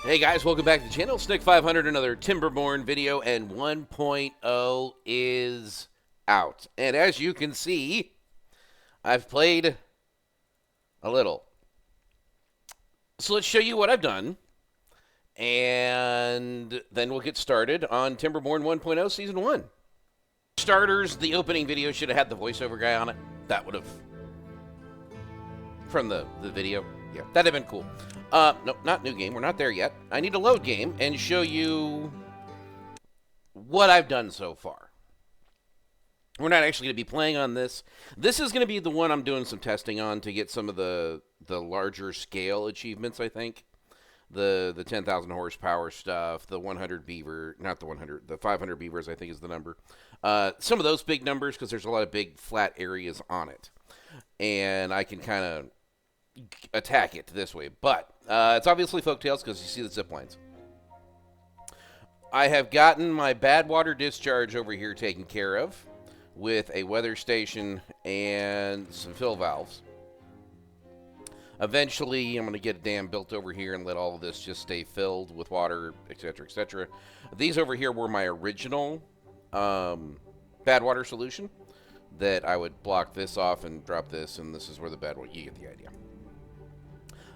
Hey guys, welcome back to the channel. Snick 500, another Timberborn video, and 1.0 is out. And as you can see, I've played a little. So let's show you what I've done, and then we'll get started on Timberborn 1.0 Season 1. Starters, the opening video should have had the voiceover guy on it. That would have, from the video. Yeah, that'd have been cool. No, not new game. We're not there yet. I need to load game and show you what I've done so far. We're not actually going to be playing on this. This is going to be the one I'm doing some testing on to get some of the larger scale achievements, I think. The 10,000 horsepower stuff, the 100 beaver, not the 100, the 500 beavers, I think is the number. Some of those big numbers, because there's a lot of big flat areas on it. And I can kind of attack it this way, but it's obviously Folktails because you see the zip lines. I have gotten my bad water discharge over here taken care of with a weather station and some fill valves. Eventually, I'm going to get a dam built over here and let all of this just stay filled with water, etc., etc. These over here were my original bad water solution that I would block this off and drop this, and this is where the bad water, you get the idea.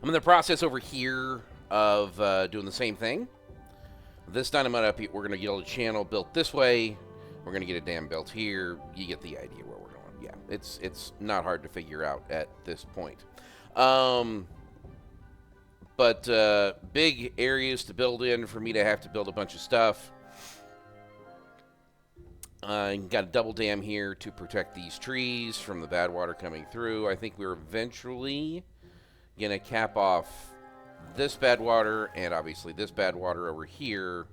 I'm in the process over here of doing the same thing. This dynamite up here, we're going to get a channel built this way. We're going to get a dam built here. You get the idea where we're going. Yeah, it's not hard to figure out at this point. But big areas to build in for me to have to build a bunch of stuff. Got a double dam here to protect these trees from the bad water coming through. I think we're eventually gonna cap off this bad water and obviously this bad water over here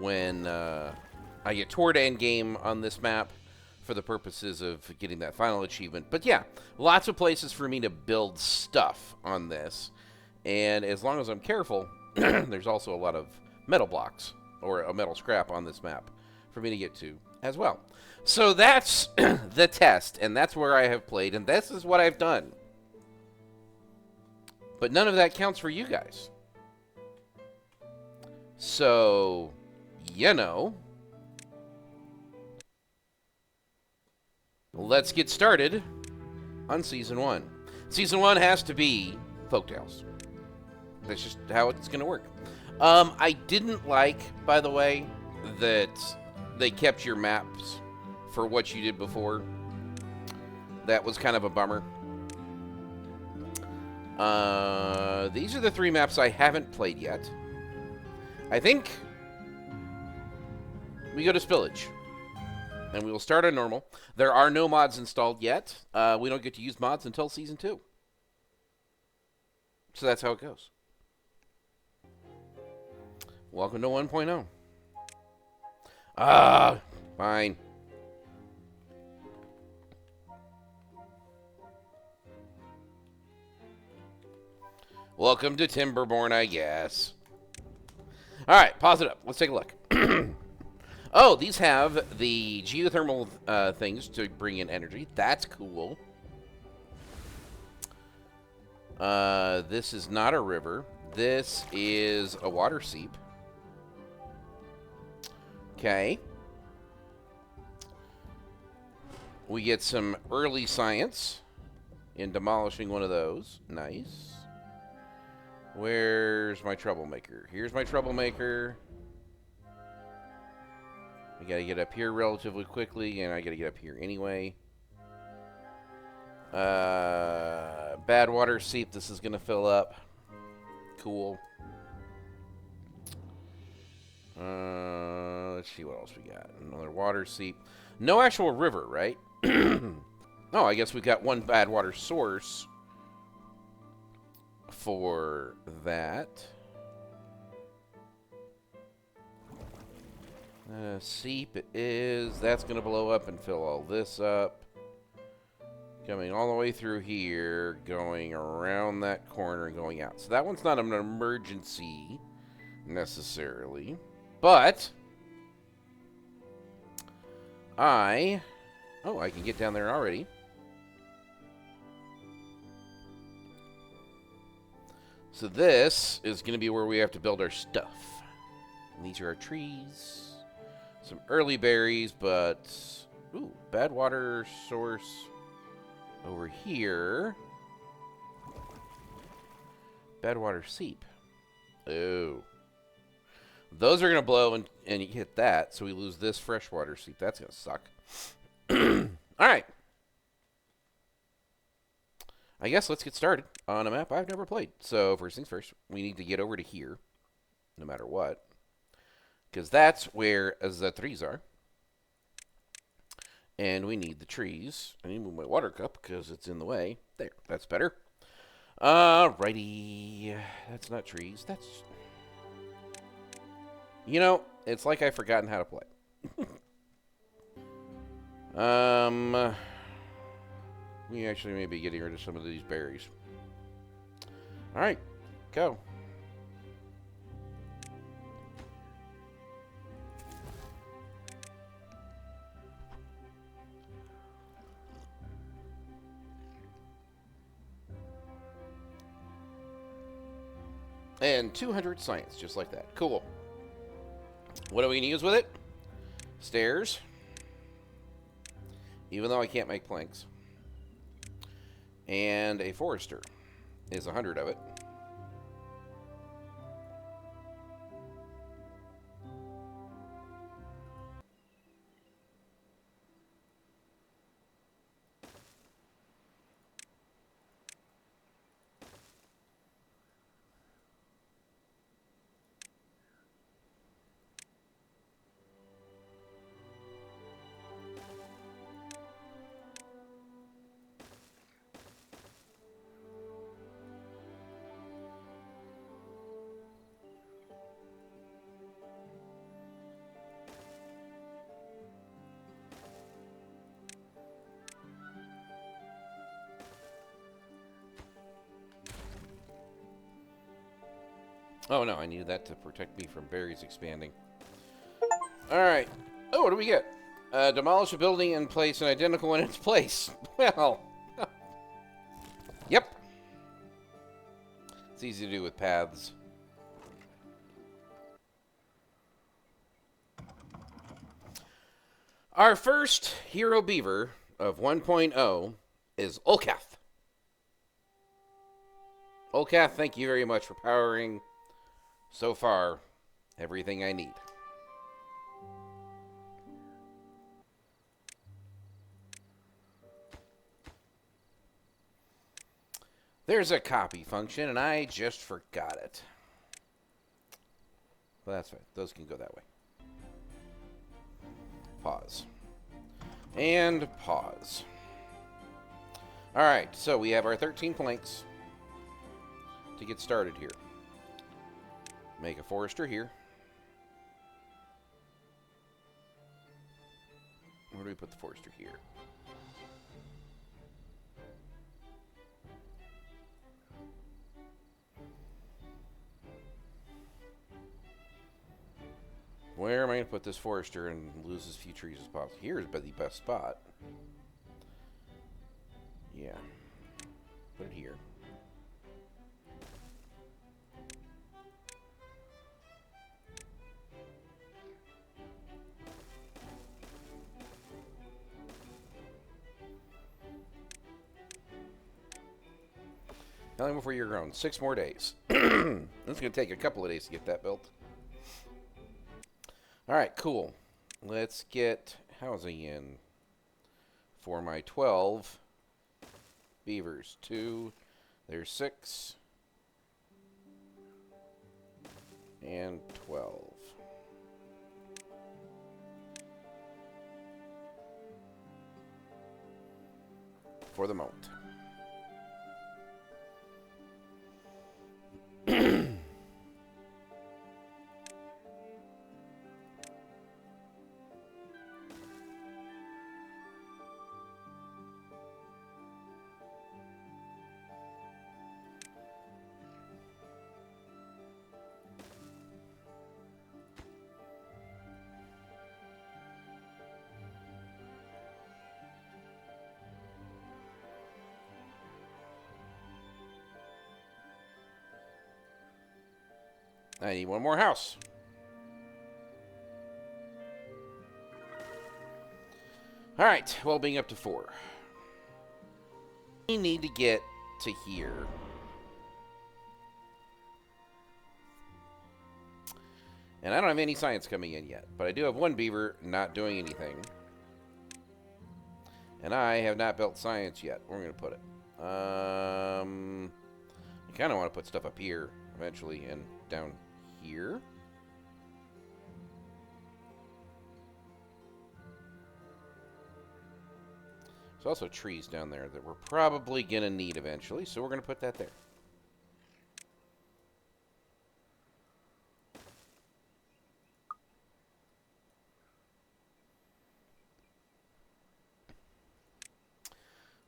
when I get toward end game on this map for the purposes of getting that final achievement. But yeah, lots of places for me to build stuff on this, and as long as I'm careful, there's also a lot of metal blocks or a metal scrap on this map for me to get to as well. So that's the test, and that's where I have played, and this is what I've done. But none of that counts for you guys. So, you know, let's get started on Season 1. Season 1 has to be Folktails. That's just how it's going to work. I didn't like, by the way, that they kept your maps for what you did before. That was kind of a bummer. These are the 3 maps I haven't played yet. I think we go to Spillage, and we will start on normal. There are no mods installed yet. We don't get to use mods until Season 2. So that's how it goes. Welcome to 1.0. Fine. Welcome to Timberborn, I guess. All right, pause it up. Let's take a look. Oh, these have the geothermal things to bring in energy. That's cool. This is not a river. This is a water seep. Okay. We get some early science in demolishing one of those. Nice. Where's my troublemaker? Here's my troublemaker. I gotta get up here relatively quickly, and I gotta get up here anyway. Bad water seep. This is gonna fill up. Cool. Let's see what else we got. Another water seep. No actual river, right? Oh, I guess we got one bad water source for that. Seep it is. That's going to blow up and fill all this up. Coming all the way through here, going around that corner and going out. So that one's not an emergency necessarily, but I can get down there already. So this is going to be where we have to build our stuff. And these are our trees. Some early berries, but... Ooh, bad water source over here. Bad water seep. Oh. Those are going to blow and you hit that, so we lose this freshwater seep. That's going to suck. Alright. I guess let's get started on a map I've never played. So first things first, we need to get over to here, no matter what. Because that's where the trees are. And we need the trees. I need to move my water cup because it's in the way. There, that's better. Alrighty. That's not trees. That's... You know, it's like I've forgotten how to play. We actually may be getting rid of some of these berries. Alright, go. And 200 science, just like that. Cool. What are we going to use with it? Stairs. Even though I can't make planks. And a forester is 100 of it. Oh no, I needed that to protect me from berries expanding. Alright. Oh, what do we get? Demolish a building and place an identical one in its place. Well. Yep. It's easy to do with paths. Our first Hero Beaver of 1.0 is Olkath. Olkath, thank you very much for powering, so far, everything I need. There's a copy function, and I just forgot it. But that's fine. Those can go that way. Pause. And pause. Alright, so we have our 13 planks to get started here. Make a forester here. Where do we put the forester here? Where am I going to put this forester and lose as few trees as possible? Here's the best spot. Yeah. Put it here. How long before you're grown? 6 more days. It's going to take a couple of days to get that built. Alright, cool. Let's get housing in for my 12 beavers. 2, there's 6, and 12. For the moment. I need one more house. All right, well, being up to 4. We need to get to here. And I don't have any science coming in yet, but I do have one beaver not doing anything. And I have not built science yet. Where am I going to put it? I kind of want to put stuff up here eventually and down here. There's also trees down there that we're probably going to need eventually, so we're going to put that there.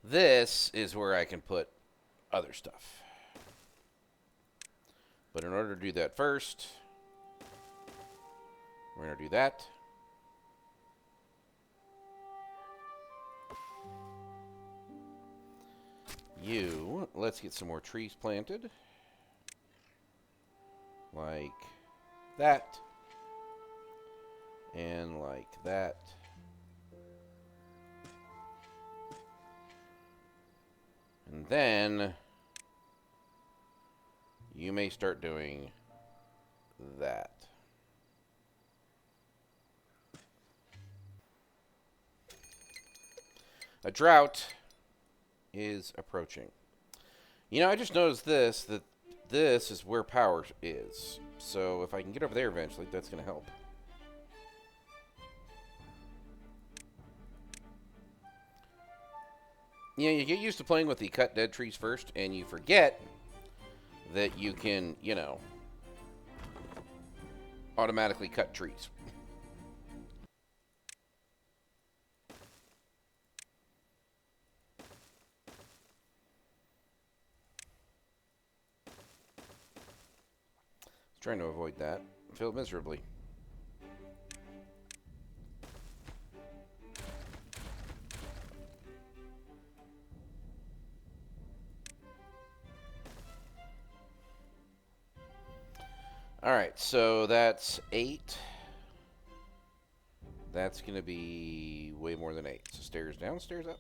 This is where I can put other stuff. But in order to do that first, we're going to do that. Let's get some more trees planted. Like that. And like that. And then you may start doing that. A drought is approaching. You know, I just noticed that this is where power is. So if I can get over there eventually, that's going to help. Yeah, you get used to playing with the cut dead trees first, and you forget that you can, you know, automatically cut trees. Trying to avoid that. Failed miserably. Alright, so that's 8. That's going to be way more than 8. So stairs down, stairs up.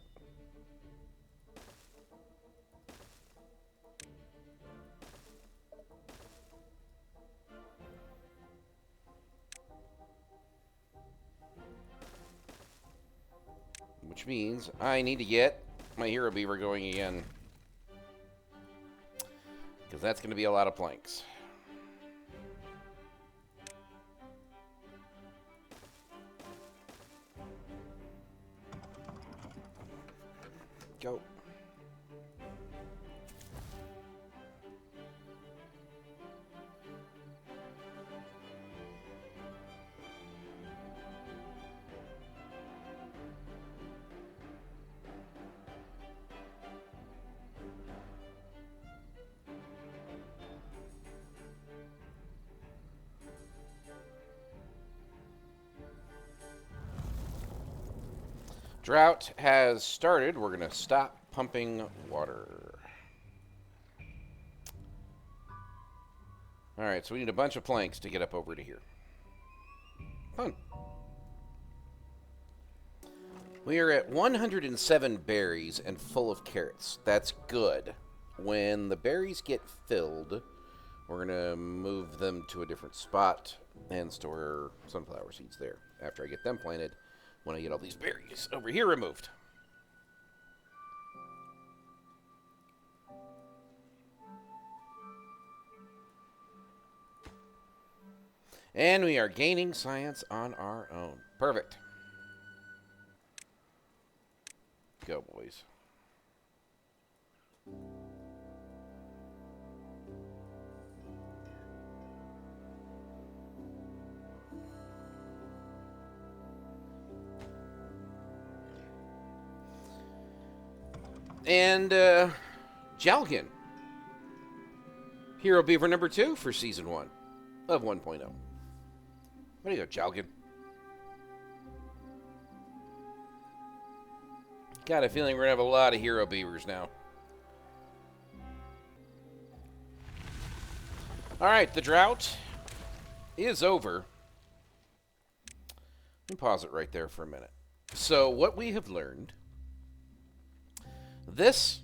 Which means I need to get my Hero Beaver going again. Because that's going to be a lot of planks. Go. Drought has started. We're going to stop pumping water. Alright, so we need a bunch of planks to get up over to here. Fun. We are at 107 berries and full of carrots. That's good. When the berries get filled, we're going to move them to a different spot and store sunflower seeds there after I get them planted. When I get all these berries over here removed. And we are gaining science on our own. Perfect. Go, boys. And Jalgin, Hero Beaver number 2 for Season 1 of 1.0. What do you go, Jalgin? Got a feeling we're going to have a lot of Hero Beavers now. Alright, the drought is over. Let me pause it right there for a minute. So what we have learned, this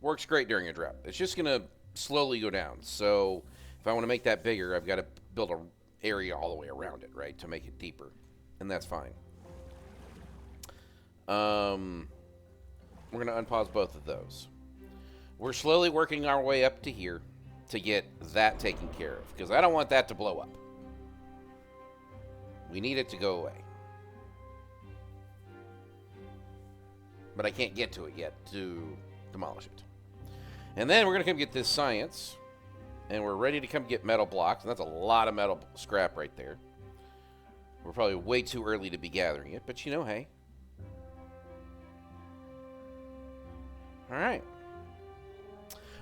works great during a drought. It's just going to slowly go down. So if I want to make that bigger, I've got to build an area all the way around it, right, to make it deeper. And that's fine. We're going to unpause both of those. We're slowly working our way up to here to get that taken care of, because I don't want that to blow up. We need it to go away. But I can't get to it yet to demolish it. And then we're going to come get this science, and we're ready to come get metal blocks, and that's a lot of metal scrap right there. We're probably way too early to be gathering it, but you know, hey. All right.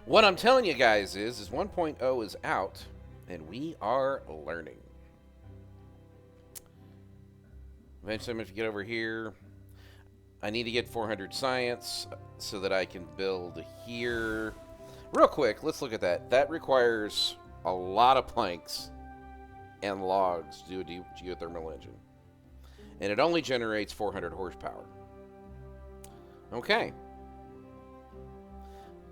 What I'm telling you guys is 1.0 is out, and we are learning. Eventually, I'm going to get over here. I need to get 400 science so that I can build here. Real quick, let's look at that. That requires a lot of planks and logs to do a geothermal engine. And it only generates 400 horsepower. Okay.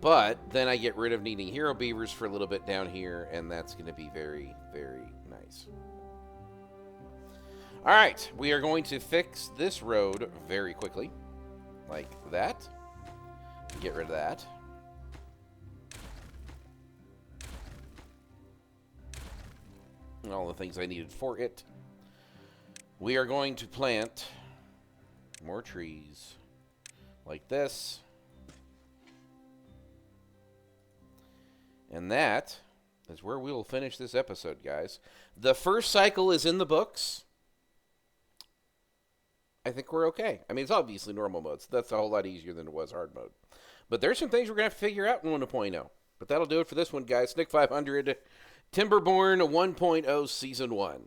But then I get rid of needing Hero Beavers for a little bit down here, and that's going to be very, very nice. All right, we are going to fix this road very quickly, like that. Get rid of that. And all the things I needed for it. We are going to plant more trees like this. And that is where we will finish this episode, guys. The first cycle is in the books. I think we're okay. I mean, it's obviously normal mode, so that's a whole lot easier than it was hard mode. But there's some things we're going to have to figure out in 1.0. But that'll do it for this one, guys. Snick 500, Timberborn 1.0 Season 1.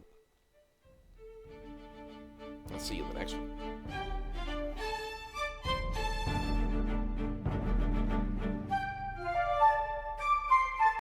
I'll see you in the next one.